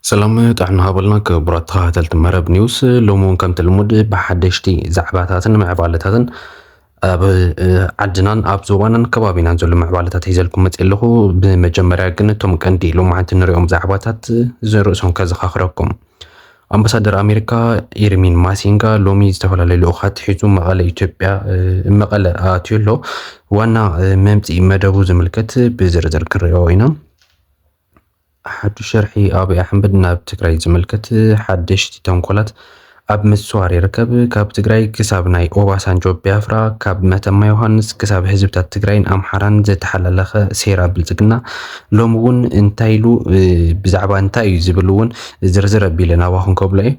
سلام طعنا هابلنا كبراتها تلت مرب نيوس لومون كم تلمود بحدشتي زعباتاتن معبالتاتن اب عدنان اب زوانن كبابينا زلو معبالتات هيزلكم متقلخو بمجمريا ግን ቶም ቀንዲ ሎማዓንቲ ንሪኦም ዛዕባታት ዝርእሶም ከዘኻኽረኩም ኣምባሳደር ኣሜሪካ ኤርሚን ማሲንጋ ሎሚ ዝተፈላለዩ ልኡኻት ሒዙ መቐለ ኢትዮጵያ መቐለ ኣትዩ ኣሎ ዋና መምፅኢ መደቡ ዝምልከት ብዝርዝር ክሪኦ ኢና حدو شرحي أبي أحمد ناب تقرأي زملكت حدشتي تنقلت أب مسوار يركب كاب تقرأي كساب ناي أوباسانجو بيافرا كاب متما يوهانس كساب حزب تقرأين أمحران زي تحللخ سيرا بلتقنا لومون انتايلو بزعبا انتايو زبلون زرزر بيلنا واخون كوبلاي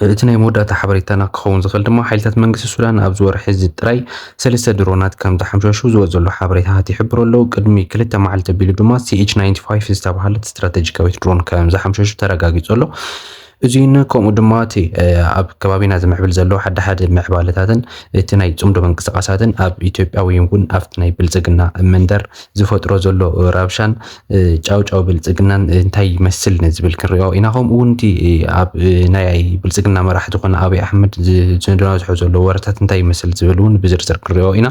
اتناي مودا تحبريتنا كخون زغل دما حيلتات منقس السودان أبزور حزب تراي سلسة درونات كم تحمشوشو زوزلو حبريتها تحبرو لو قدمي كلتا معلتا بيلو دما CH-95 استابحالت استراتيجيكاوي درون كم زحمشوشو ترقاقي زولو እዚን ከምኡ ድማ እቲ ኣብ ከባቢና ዝምሕብል ዘሎ ሓደ ምዕባለታትን እቲ ናይ ጽምዶ መንቀሳቐሳትን ኣብ ኢትዮጵያ ወይ እውን ኣብቲ ናይ ብልጽግና መንደር ዝፈጥሮ ዘሎ ራብሻን ጫውጫው ብልጽግናን እንታይ ይመስል ንዝብል ክንሪኦ ኢና ከምኡ እውን እቲ ኣብ ናይ ብልጽግና መራሒ ዝኾነ ኣብይ ኣሕመድ ዝንድናዝሖ ዘሎ ወረታት እንታይ ይመስል ዝብል እውን ብዝርዝር ክንሪኦ ኢና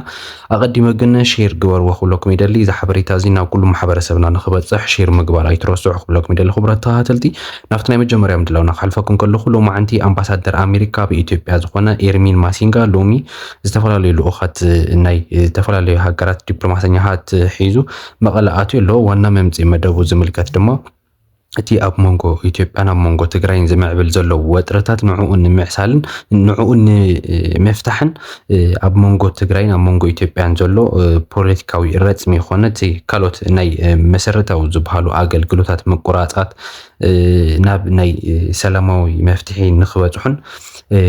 ኣቐዲመ ግን ሼር ግበርዎ ክብለኩም ይደሊ እዚ ሓበሬታ እዚ ናብ ኩሉ ማሕበረሰብና ንኽበፅሕ ሼር ምግባር ኣይትረስዑ ክብለኩም ይደሊ ክቡራት ተኸታተልቲ ናብቲ ናይ መጀመርያ ምድላውና حلفكم كلكم لو معنتي أمباسادر أمريكا بإثيوبيا زخونا إيرمين ماسينغا لومي استفلا لأخت ناي استفلا لهجرات دبلوماسيات حيزو مقالاتي لو وانا ممزي مدبو زملكات دما እቲ ኣብ መንጎ ኢትዮጵያን ኣብ መንጎ ትግራይን ዝምዕብል ዘሎ ወጥረታት ንዕኡን ምዕሳልን ንዕኡን መፍታሕን ኣብ መንጎ ትግራይን ኣብ መንጎ ኢትዮጵያን ዘሎ ፖለቲካዊ ረጽሚ ይኾነ እቲ ካልኦት ናይ መሰረታዊ ዝበሃሉ ኣገልግሎታት ምቁራጻት ናብ ናይ ሰላማዊ መፍትሒ ንኽበጽሑን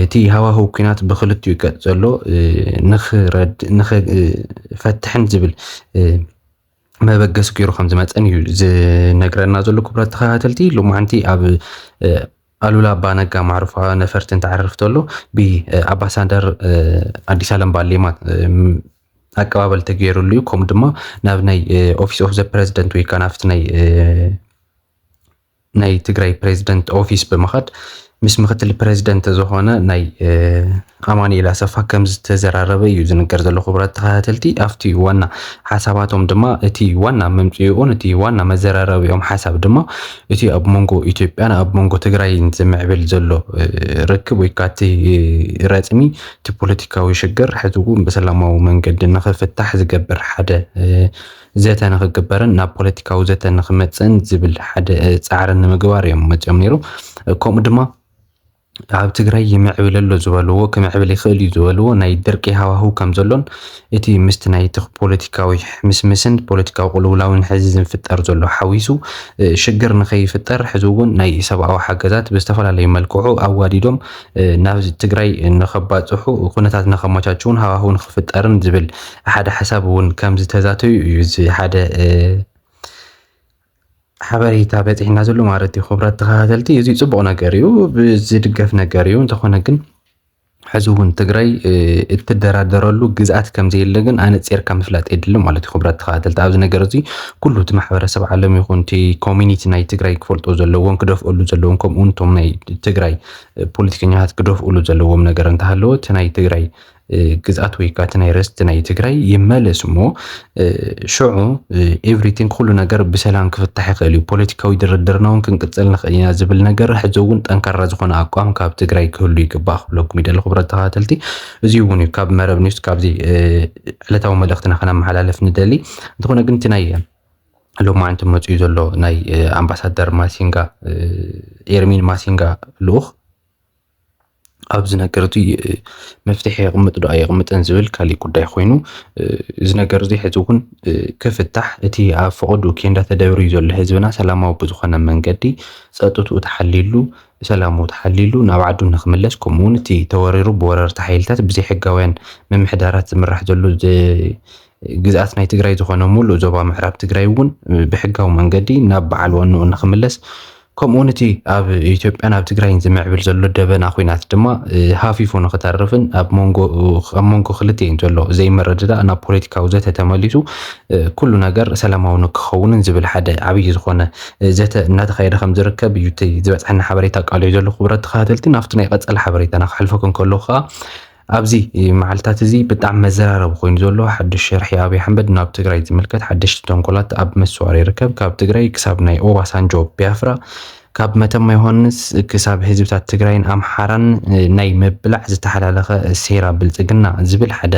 እቲ ሃዋህው ኩናት ብኽልቲኡ ይቀጽ ዘሎ ንኽፈትሕን ዝብል መበገስ ገይሩ ከም ዝመፀን እዩ ዝነግረና ዘሎ ክብራት ተኸታተልቲ ሎማዓንቲ ኣብ ኣሉላ ባነጋ ማዕሩፋ ነፈርቲ እንተዓርፍ ተሎ ብኣምባሳደር ኣዲስ ኣለም ባሌማ ኣቀባበል ተገይሩሉ እዩ ከምኡ ድማ ናብ ናይ ኦፊስ ኦፍ ዘ ፕሬዚደንት ወይ ከዓ ናብቲ ናይ ትግራይ ፕሬዚደንት ኦፊስ ብምኻድ ምስ ምክትል ፕሬዚደንት ዝኾነ ናይ ኣማኒኤል ኣሰፋ ከም ዝተዘራረበ እዩ ዝንገር ዘሎ ክቡራት ተኸታተልቲ ኣብቲ ዋና ሓሳባቶም ድማ እቲ ዋና መምፅኡን እቲ ዋና መዘራረቢኦም ሓሳብ ድማ እቲ ኣብ መንጎ ኢትዮጵያን ኣብ መንጎ ትግራይን ዝምዕብል ዘሎ ርክብ ወይ ከዓ እቲ ረፅሚ እቲ ፖለቲካዊ ሽግር ሕዚ እውን ብሰላማዊ መንገዲ ንኽፍታሕ ዝገብር ሓደ ዘተ ንኽግበርን ናብ ፖለቲካዊ ዘተ ንኽመፅን ዝብል ሓደ ፃዕሪ ንምግባር እዮም መፅኦም ነይሩ ከምኡ ድማ ኣብ ትግራይ ይምዕብለሎ ዝበልዎ ክምዕብል ይኽእል እዩ ዝበልዎ ናይ ድርቂ ሃዋህው ከም ዘሎን እቲ ምስቲ ናይ ፖለቲካዊ ምስምስን ፖለቲካዊ ቁልውላውን ሕዚ ዝፍጠር ዘሎ ሓዊሱ ሽግር ንኸይፍጠር ሕዚ እውን ናይ ሰብኣዊ ሓገዛት ብዝተፈላለዩ መልክዑ ኣዋዲዶም ናብ ትግራይ ንኸባፅሑ ኩነታት ንኸመቻችውን ሃዋህው ንኽፍጠርን ዝብል ሓደ ሓሳብ እውን ከም ዝተዛተዩ እዩ እዚ ሓደ ሓበሬታ በፂሕና ዘሎ ማለት እዩ ክቡራት ተኸታተልቲ እዚ ፅቡቕ ነገር እዩ ብዝድገፍ ነገር እዩ እንተኾነ ግን ሕዚ እውን ትግራይ እትደራደረሉ ግዝኣት ከም ዘየለ ግን ኣነ ጼርካ ምፍላጥ የድሊ ማለት እዩ ክቡራት ተኸታተልቲ ኣብዚ ነገር እዚ ኩሉ እቲ ማሕበረሰብ ዓለም ይኹን እቲ ኮሚኒቲ ናይ ትግራይ ክፈልጦ ዘለዎም ክደፍእሉ ዘለዎም ከምኡ እቶም ናይ ትግራይ ፖለቲከኛታት ክደፍእሉ ዘለዎም ነገር እንተሃለዎ እቲ ናይ ትግራይ ግዝኣት ወይ ከዓ እቲ ናይ ርስቲ ናይ ትግራይ ይመለስ እሞ ሽዑ ኤቭሪቲንግ ኩሉ ነገር ብሰላም ክፍታሕ ይኽእል እዩ ፖለቲካዊ ድርድርና እውን ክንቅፅል ንኽእል ኢና ዝብል ነገር ሕዚ እውን ጠንካራ ዝኾነ ኣቋም ካብ ትግራይ ክህሉ ይግባእ ክብለኩም ይደሊ ክቡራት ተኸታተልቲ እዚ እውን እዩ ካብ መረብ ኒውስ ካብዚ ዕለታዊ መልእኽትና ከነመሓላለፍ ንደሊ እንተኾነ ግን እቲ ናይ ሎማዓንቲ መፅኡ ዘሎ ናይ ኣምባሳደር ማሲንጋ ኤርሚን ማሲንጋ ልኡኽ ኣብዚ ነገር እዚ መፍትሒ ይቕምጥ ዶ ኣይቕምጥን ዝብል ካሊእ ጉዳይ ኮይኑ እዚ ነገር እዚ ሕዚ እውን ክፍታሕ እቲ ኣብ ፍቕዱ ኬንዳ ተደብርዩ ዘሎ ህዝብና ሰላማዊ ብዝኾነ መንገዲ ፀጥትኡ ተሓሊሉ ሰላሙ ተሓሊሉ ናብ ዓዱ ንኽምለስ ከምኡ እውን እቲ ተወሪሩ ብወረርቲ ሓይልታት ብዘይ ሕጋውያን ምምሕዳራት ዝምራሕ ዘሎ ግዝኣት ናይ ትግራይ ዝኾነ ሙሉእ ዞባ ምዕራብ ትግራይ እውን ብሕጋዊ መንገዲ ናብ በዓል ወንኡ ንኽምለስ كومونيتي اب ኢትዮጵያን ኣብ ትግራይን ዝምዕብል ዘሎ ደበና ኩናት ድማ ሃፊፉ ንኽተርፍን ኣብ መንጎ ክልቲአን ዘሎ ዘይመረድዳእ ናብ ፖለቲካዊ ዘተ ተመሊሱ ኩሉ ነገር ሰላማዊ ንክኸውንን ዝብል ሓደ ዓብይ ዝኾነ ዘተ እናተኻየደ ከም ዝርከብ እዩ ዝበፅሐና ሓበሬታ ቃልዮ ዘሎ ክብረት ተኸታተልቲ ናብቲ ናይ ቀፀለ ሓበሬታና ክሕልፈኩም ከለኹ ከዓ ኣብዚ መዓልታት እዚ ብጣዕሚ መዘራረቢ ኮይኑ ዘሎ ሓድሽ ሸርሒ ኣብይ ኣሕመድ ናብ ትግራይ ዝምልከት ሓድሽቲ ተንኮላት ኣብ መስዋር ይርከብ ካብ ትግራይ ክሳብ ናይ ኦባሳንጆ ቢያፍራ ካብ መተማ ዮሃንስ ክሳብ ህዝብታት ትግራይን ኣምሓራን ናይ ምብላዕ ዝተሓላለኸ ሴራ ብልፅግና ዝብል ሓደ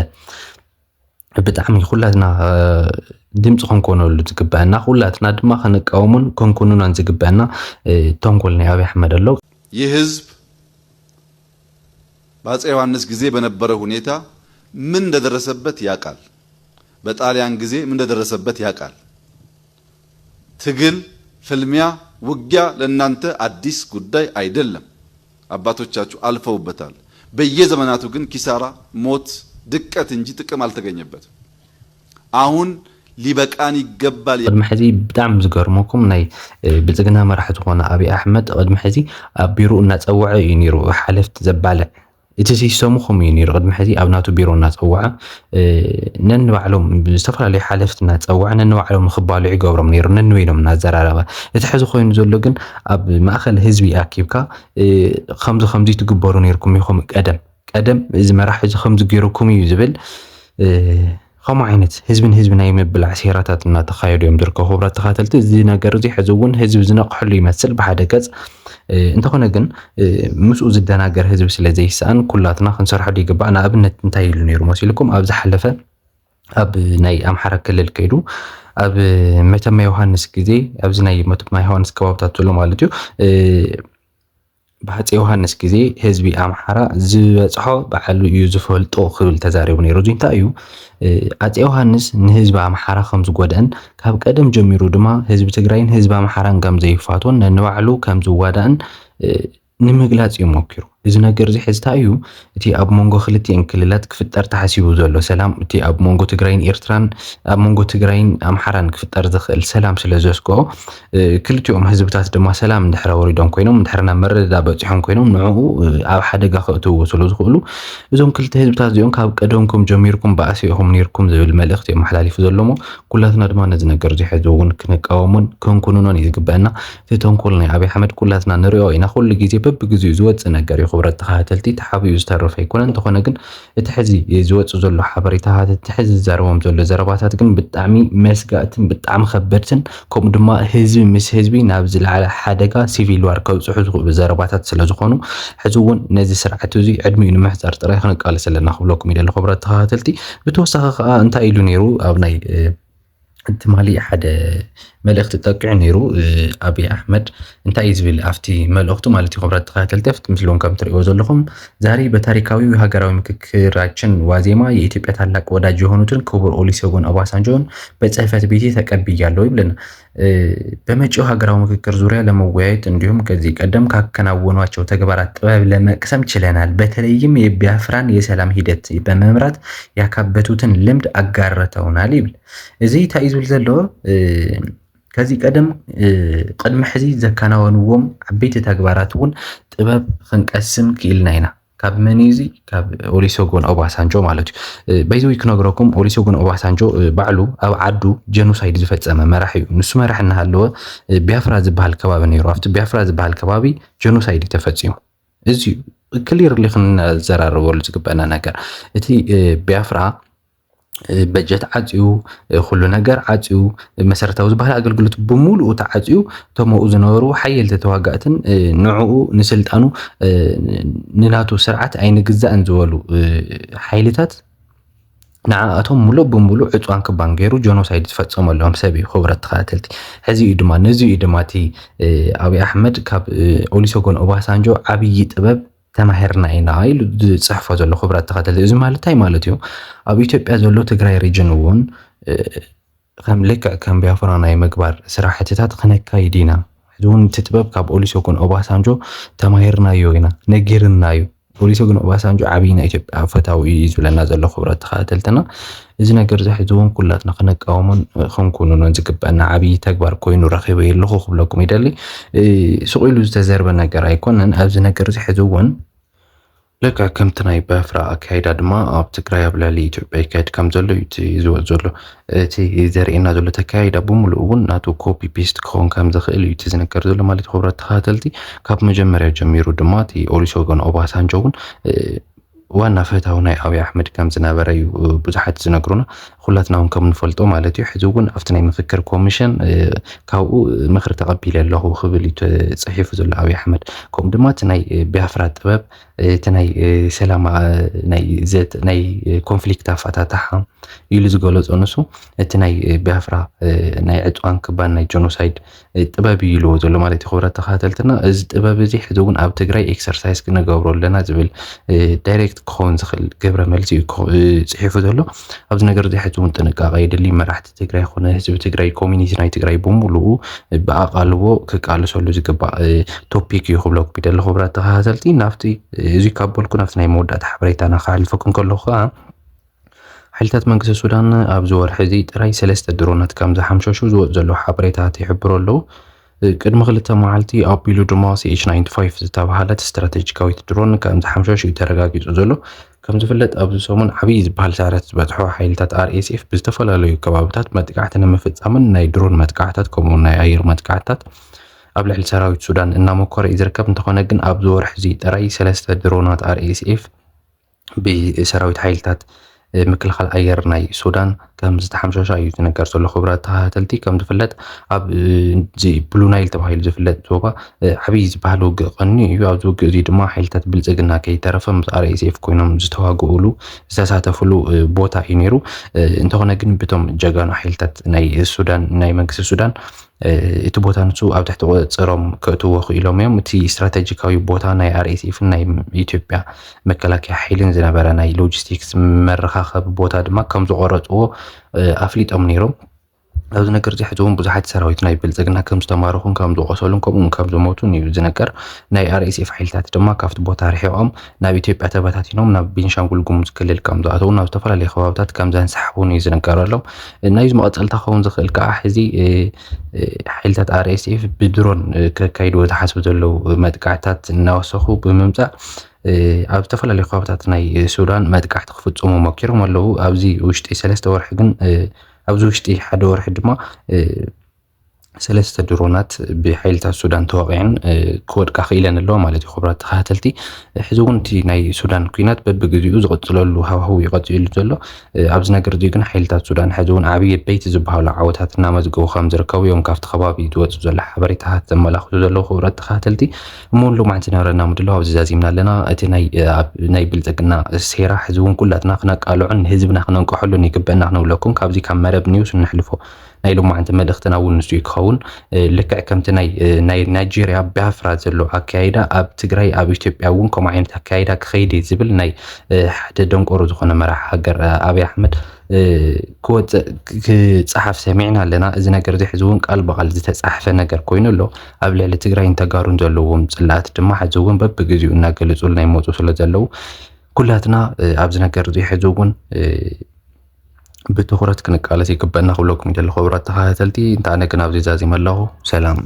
ብጣዕሚ ኩላትና ድምፂ ክንኮነሉ ዝግባአና ኩላትና ድማ ክንቃወሙን ክንኩንናን ዝግባአና ተንኮል ናይ ኣብይ ኣሕመድ ኣሎ። ይህ ህዝብ በአፄ ዮሐንስ ጊዜ በነበረ ሁኔታ ምን እንደደረሰበት ያውቃል። በጣሊያን ጊዜ ምን እንደደረሰበት ያውቃል። ትግል፣ ፍልሚያ፣ ውጊያ ለእናንተ አዲስ ጉዳይ አይደለም። አባቶቻችሁ አልፈውበታል። በየዘመናቱ ግን ኪሳራ፣ ሞት፣ ድቀት እንጂ ጥቅም አልተገኘበትም። አሁን ሊበቃን ይገባል። ቅድሚ ሕዚ ብጣዕሚ ዝገርመኩም ናይ ብልፅግና መራሒ ዝኾነ ኣብይ ኣሕመድ ቅድሚ ሕዚ ኣብ ቢሮ እናፀውዐ እዩ ነይሩ ሓለፍቲ ዘባልዕ እቲ ሲስተሙ ከምኡ እዩ ነይሩ። ቅድሚ ሕዚ ኣብ ናቱ ቢሮ እናፀውዐ ነንባዕሎም ዝተፈላለዩ ሓለፍቲ እናፀውዐ ነንባዕሎም ንክባልዑ ይገብሮም ነይሩ ነንበይኖም እናዘራረበ። እቲ ሕዚ ኮይኑ ዘሎ ግን ኣብ ማእኸል ህዝቢ ኣኪብካ ከምዚ ትግበሩ ነይርኩም ኢኹም ቀደም እዚ መራሒ እዚ ከምዚ ገይሩኩም እዩ ዝብል ከምኡ ዓይነት ህዝቢ ናይ ምብላዕ ሴራታት እናተኻየዱ እዮም ዝርከቡ ክቡራት ተኸታተልቲ። እዚ ነገር እዚ ሕዚ እውን ህዝቢ ዝነቕሐሉ ይመስል ብሓደ ገፅ እንተኾነ ግን ምስኡ ዝደናገር ህዝቢ ስለ ዘይሰኣን ኩላትና ክንሰርሐሉ ይግባእ። ንኣብነት እንታይ ኢሉ ነይሩ መሲልኩም ኣብ ዝሓለፈ ኣብ ናይ ኣምሓራ ክልል ከይዱ ኣብ መተማ ዮሃንስ ግዜ ኣብዚ ናይ መተማ ዮሃንስ ከባብታት ዘሎ ማለት እዩ ብሃፄ ዮሃንስ ግዜ ህዝቢ ኣምሓራ ዝበፅሖ በዓሉ እዩ ዝፈልጦ ክብል ተዛሪቡ ነይሩ። እዚ እንታይ እዩ ኣፄ ዮሃንስ ንህዝቢ ኣምሓራ ከም ዝጎድአን ካብ ቀደም ጀሚሩ ድማ ህዝቢ ትግራይን ህዝቢ ኣምሓራን ከም ዘይፋቶን ነንባዕሉ ከም ዝዋዳእን ንምግላጽ እዩ ሞኪሩ። እዚ ነገር እዚ ሕዝታ እዩ እቲ ኣብ መንጎ ክልቲአን ክልላት ክፍጠር ተሓሲቡ ዘሎ ሰላም እቲ ኣብ መንጎ ትግራይን ኤርትራን ኣብ መንጎ ትግራይን ኣምሓራን ክፍጠር ዝኽእል ሰላም ስለ ዘስግኦ ክልቲኦም ህዝብታት ድማ ሰላም እንድሕረ ወሪዶም ኮይኖም እንድሕርና መረዳዳ በፂሖም ኮይኖም ንዕኡ ኣብ ሓደጋ ክእትውዎ ስለ ዝኽእሉ እዞም ክልተ ህዝብታት እዚኦም ካብ ቀደምኩም ጀሚርኩም ባእሲኢኹም ነይርኩም ዝብል መልእኽቲ እዮም መሓላሊፉ ዘሎ ሞ ኩላትና ድማ ነዚ ነገር እዚ ሕዚ እውን ክንቃወሙን ክንኩንኖን እዩ ዝግበአና። እቲ ተንኮል ናይ ኣብይ ኣሕመድ ኩላትና ንሪኦ ኢና ኩሉ ግዜ በቢግዚኡ ዝወፅእ ነገር እዩ ክብረት ተኸታተልቲ ተሓቢኡ ዝተረፈ ኣይኮነን። እንተኾነ ግን እቲ ሕዚ ዝወፅእ ዘሎ ሓበሬታታት እቲ ሕዚ ዝዛረቦም ዘሎ ዘረባታት ግን ብጣዕሚ መስጋእትን ብጣዕሚ ከበድትን ከምኡ ድማ ህዝቢ ምስ ህዝቢ ናብ ዝለዓለ ሓደጋ ሲቪል ዋር ከብፅሑ ዝኽእሉ ዘረባታት ስለ ዝኾኑ ሕዚ እውን ነዚ ስርዓት እዚ ዕድሚኡ ንምሕፃር ጥራይ ክንቃለስ ኣለና ክብለኩም ኢለ ክብረት ተኸታተልቲ። ብተወሳኺ ከዓ እንታይ ኢሉ ነይሩ ኣብ ናይ ትማሊ ሓደ መልእኽቲ ጠቂዑ ነይሩ ኣብይ ኣሕመድ እንታይ ዝብል ኣብቲ መልእኽቱ ማለት እዩ ክብረት ተኸታተልቲ ኣብቲ ምስሊ እውን ከም ትሪእዎ ዘለኹም ዛሬ በታሪካዊው ሀገራዊ ምክክራችን ዋዜማ የኢትዮጵያ ታላቅ ወዳጅ የሆኑትን ክቡር ኦሉሴጉን ኦባሳንጆን በጽሕፈት ቤቴ ተቀብያለሁ ይብልና። በመጪው ሀገራዊ ምክክር ዙሪያ ለመወያየት እንዲሁም ከዚህ ቀደም ካከናወኗቸው ተግባራት ጥበብ ለመቅሰም ችለናል። በተለይም የቢያፍራን የሰላም ሂደት በመምራት ያካበቱትን ልምድ አጋርተውናል ይብል። እዚ እንታይ ዝብል ዘሎ ከዚህ ቀደም ቅድሚ ሕዚ ዘከናወንዎም ዓበይቲ ተግባራት እውን ጥበብ ክንቀስም ክኢልና ኢና። ካብ መን እዚ ካብ ኦሉሴጉን ኦባሳንጆ ማለት እዩ። በይዘዊ ክነግረኩም ኦሉሴጉን ኦባሳንጆ ባዕሉ ኣብ ዓዱ ጀኖሳይድ ዝፈጸመ መራሒ እዩ። ንሱ መራሒ እናሃለወ ቢያፍራ ዝበሃል ከባቢ ነይሩ። ኣብቲ ቢያፍራ ዝበሃል ከባቢ ጀኖሳይድ ተፈጺሙ እዚ ክሊርሊ ክንዘራረበሉ ዝግበአና ነገር እቲ ቢያፍራ በጀት ዓፅዩ ኩሉ ነገር ዓፅዩ መሰረታዊ ዝበሃል ኣገልግሎት ብሙሉኡ ተዓፅዩ እቶም ዝነበሩ ሓየልቲ ተዋጋእትን ንዕኡ ንስልጣኑ ንናቱ ስርዓት ኣይንግዛእን ዝበሉ ሓይልታት ንዓኣቶም ሙሉእ ብሙሉእ ዕፅዋን ክባን ገይሩ ጀኖሳይድ ዝፈፀመሎም ሰብ እዩ ክብረት ተኸታተልቲ። ሕዚ እዩ ድማ ነዚ እዩ ድማ እቲ ኣብይ ኣሕመድ ካብ ኦሉሴጉን ኦባሳንጆ ዓብይ ጥበብ ተማሂርና ኢና ኢሉ ዝፅሕፎ ዘሎ ክብረት ተኸታተልቲ። እዚ ማለት እንታይ ማለት እዩ? ኣብ ኢትዮጵያ ዘሎ ትግራይ ሪጅን እውን ከም ልክዕ ከም ቢያፍራ ናይ ምግባር ስራሕትታት ክነካይድ ኢና። ሕዚ እውን እቲ ጥበብ ካብ ኦሉሴጉን ኦባሳንጆ ተማሂርናዮ ኢና ነጊርናዮ ኦሉሴጉን ኦባሳንጆ ዓብይ ናይ ኢትዮጵያ ፈታዊ እዩ ዝብለና ዘሎ ክብረት ተኸታተልትና እዚ ነገር ዝሕዝውን ኩላትና ክነቃወሞን ክንኩኑን ዝግበአና ዓብይ ተግባር ኮይኑ ረኺበ የለኹ ክብለኩም ይደሊ ስቑኢሉ ዝተዘርበ ነገር ኣይኮነን ኣብዚ ነገር ዝሕዝውን لك كم تناي بافرا أكيد أدما أبتكرا يبلالي إثيوبيا كيد كم زلوا يزولوا تي زرعنا زلوا تكايد بملؤون ناتو كوبي بيست كون كم دخلوا يتزنكر زلوا مالي خبرات خاتلتي كاب مجمرة جميرو دماتي أوليسوغان أوباسانجوون وانا فتاو ناي أبي أحمد كم زنابرا بزحت زنكرونا خلاتنا هم كم نفلتو مالتي حزوون أفتناي مفكر كوميشن كاو مخر تقبيل الله خبلي صحيفة زل أبي أحمد كم دمات ناي بافرات باب تناي سلام ناي زيت ناي كونفليكت فاتاتها يلز قولز أنسو تناي بافرا ناي عدوان كبان ناي جنوسايد تبابي يلو زلو مالتي خبرات تخاتلتنا از تبابي زي حزوون أب تقراي إكسرسايز كنا قابرو لنا زبل دايركت كون زخل قبرا ملتي صحيفة زلو أبز نقر زي حزوون تنقاقا يدلي مراحة تقراي خونا هزب تقراي كومينيتي ناي تقراي بومولو بأقالو كقالو سولو زيقبا توبيك يخبلوك بيدل خبرات تخاتلتي نافتي زي كابولكو نفس ناي مودات حبريتانا خالفكم كله خا حلتات منقس السودان أبزور حزي راي سلسة درونات كام زحمشوشو زوق زلو حبريتات يحبرو له قد مغلطة معالتي أبيلو دماسي H95 زتابهالات استراتيجيكاوي درون كام زحمشوشو يترقاقي زلو كم زفلت أبزو سومن عبيز بحال سعرات بتحو حيلتات RSF بزتفلالو كبابتات متقعتنا مفتعمن ناي درون متقعتات كومو ناي أير متقعتات قبل سراويت السودان إننا مكور إذا ركب نتخونا جن أبزور حزي راي سلسة درونات RSF بسراويت حيلتات مكل خل أير ناي السودان كم زتحمشوش أيو تنكر سولو خبرات تلتي كم زفلت أب زي بلو نايل تبهايل زفلت توبا حبيز بحلو قني يو أبزو زيد ما حيلتات بلزقنا كي ترفم RSF كوينم زتواقو أولو زتساتفلو بوتا إنيرو انتخونا جن بتوم جاقانا حيلتات ناي السودان ناي منكس السودان እቲ ቦታ ንሱ ኣብ ትሕቲ ቁፅሮም ከእትዎ ኢሎም እዮም እቲ ስትራቴጂካዊ ቦታ ናይ RSF ናይ ኢትዮጵያ መከላከያ ሓይልን ዝነበረ ናይ ሎጂስቲክስ መረኻኸቢ ቦታ ድማ ከም ዝቆረፅዎ ኣፍሊጦም ነይሮም ኣብዚ ነገር እዚ ሕዝውን ብዙሓት ሰራዊት ናይ ብልጽግና ከም ዝተማረኹን ከም ዝቆሰሉን ከምኡን ከም ዝሞቱን እዩ ዝነገር ናይ RSF ሓይልታት ድማ ካብቲ ቦታ ርሒቖም ናብ ኢትዮጵያ ተበታቲኖም ናብ ቤንሻንጉል ጉሙዝ ክልል ከም ዝኣተው ናብ ዝተፈላለዩ ከባቢታት ከም ዘንሰሓቡን እዩ ዝነገረሎም ናይ መቐፀልታ ኸውን ዝኽእል ከዓ ሕዚ ሓይልታት RSF ብድሮን ከካይድዎ ዝሓስቡ ዘለው መጥቃዕታት እናወሰኹ ብምምፃእ ኣብ ዝተፈላለዩ ከባቢታት ናይ ሱዳን መጥቃዕቲ ክፍጽሙ ሞኪሮም ኣለው ኣብዚ ውሽጢ 3 ወርሒ ግን ኣብዚ ውሽጢ ሓደ ወርሒ ድማ ሰለስተ ድሮናት ብሓይልታት ሱዳን ተዋቂዐን ክወድቃ ኽኢለን ኣለዋ ማለት እዩ خبرات ተኸታተልቲ ሕዚ እውን እቲ ናይ ሱዳን ኩናት በብግዚኡ ዝቕፅለሉ ሃዋህው ይቐፅሉ ዘሎ ኣብዚ ነገር እዚ ግን ሓይልታት ሱዳን ሕዚ እውን ዓብዪ በይቲ ዝበሃሉ ዓወታት እናመዝገቡ ከም ዝርከቡ እዮም ካብቲ ከባቢ ዝወፁ ዘሎ ሓበሬታታት ዘመላኽቱ ዘለዉ خبرات ተኸታተልቲ እሞ ሎማዓንቲ ነበረና ምድላው ኣብዚ ዛዚምና ኣለና እቲ ናይ ብልጽግና ሴራ ሕዚ እውን ኩላትና ክነቃልዑን ህዝብና ክነንቀሐሉን ይግበአና ክንብለኩም ካብዚ ካብ መረብ ኒውስ ንሕልፎ ናይ ሎማዓንቲ መልእኽትና እውን ንሱ ይኸውን ልክዕ ከምቲ ናይ ናይጄርያ ቢያፍራ ዘሎ ኣካይዳ ኣብ ትግራይ ኣብ ኢትዮጵያ እውን ከምኡ ዓይነት ኣካይዳ ክኸይድ ዝብል ናይ ሓደ ደንቆሮ ዝኾነ መራሒ ሃገር ኣብይ ኣሕመድ ክፀሓፍ ሰሚዕና ኣለና እዚ ነገር እዚ ሕዚ እውን ቃል በቃል ዝተፃሕፈ ነገር ኮይኑ ኣሎ ኣብ ልዕሊ ትግራይን ተጋሩን ዘለዎም ፅላእት ድማ ሕዚ እውን በብግዚኡ እናገለፁልና ይመፁ ስለ ዘለው ኩላትና ኣብዚ ነገር እዚ ሕዚ እውን بتخرج كنك على سيك بأنه خلوكم يدل خبرات تخاتلتي انت عنك نابزي زازي ملاهو سلام